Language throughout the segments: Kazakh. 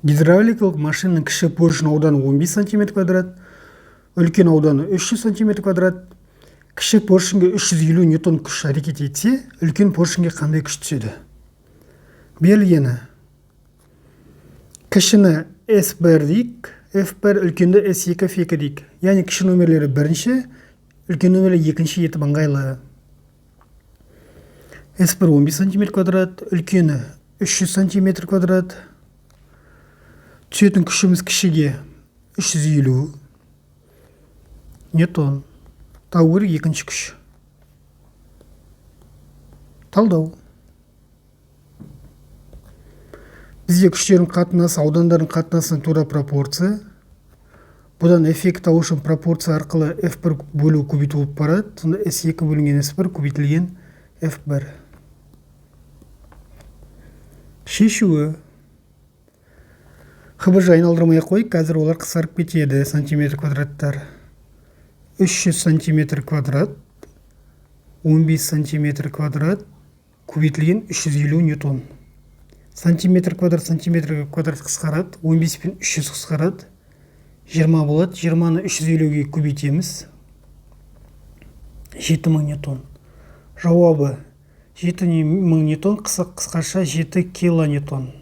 Гидравликалық машинаның кіші поршень ауданы 15 см квадрат, үлкен ауданы 300 см квадрат. Кіші поршеньге 350 ньютон күш әрекет етсе, үлкен поршеньге қандай күш түседі? Берілгені. Кішіні S1 дейік, F1, үлкенді S2, F2 дейік. Яғни кіші нөмірлері бірінші, үлкен нөмірлері екінші етіп ыңғайлы. S1 15 см квадрат, үлкені 300 см квадрат. Түсетін күшіміз кішіге 350 ньютон. Табу керек екінші күш. Талдау. Бізде күштердің қатынасы аудандардың қатынасына тура пропорция. Бұдан F2 табу үшін пропорция арқылы F1 бөлу көбейту болып барады. Сонда S2 бөлінген S1 көбейтілген F1. Шешуі. ХБЖ айналдырмай қойып, қазір олар қысарып кетеді. Сантиметр квадраттар. 300 сантиметр квадрат, 15 сантиметр квадрат, көбейтілген 350 ньютон. Сантиметр квадрат қысқарады, 15 пен 300 қысқарады, 20 болады. 20-ны 350-ге көбейтеміз. 7000 ньютон. Жауабы 7000 ньютон, қысқаша 7 килоньютон.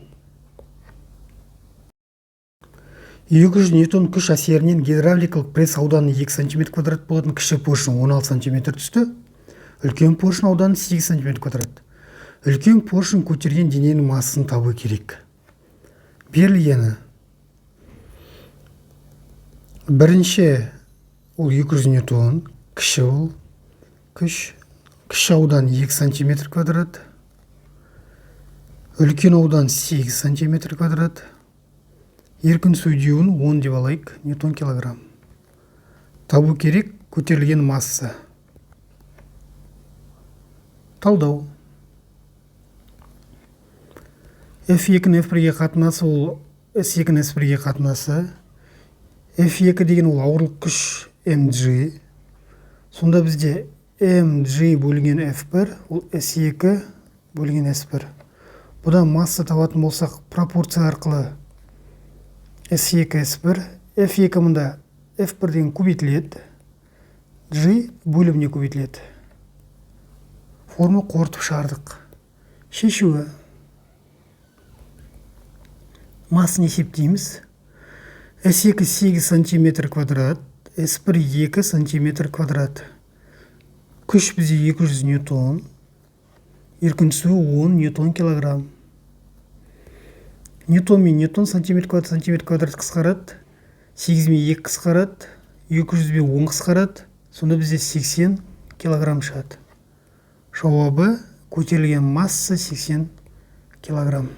200 ньютон күш әсерінен гидравликалық пресс ауданы 2 см квадрат болатын кіші поршень 16 см түсті. Үлкен поршень ауданы 8 см квадрат. Үлкен поршень көтерген дененің массасын табу керек. Берілгені. Бірінші ол 200 ньютон, кіші ол күш. Кіші аудан 2 см квадрат. Үлкен аудан 8 см квадрат. Еркін сөйлеуін 10 деп алайық, ньютон килограмм. Табу керек көтерілген масса. Талдау. F2-ні F1-ге қатынасы ол S2-ні S1-ге қатынасы. F2 деген ол ауырлық күш mg. Сонда бізде mg бөлінген F1, ол S2 бөлінген S1. Бұдан масса табатын болсақ, пропорция арқылы S2, S1, F2 мұнда F1 деген көбейтіледі, G бөліміне көбейтіледі. Форма қорытып шығардық. Шешуі. Массын есептейміз. S2 8 см квадрат, S1 2 см квадрат. Күш бізде 200 ньютон, еркін түсуі 10 ньютон килограмм. Ньютон мен ньютон сантиметр квадрат қысқарады, 8 мен 2 қысқарады, 200 бен 10 қысқарады, сонда бізде 80 килограмм шығады. Жауабы көтерілген масса 80 килограмм.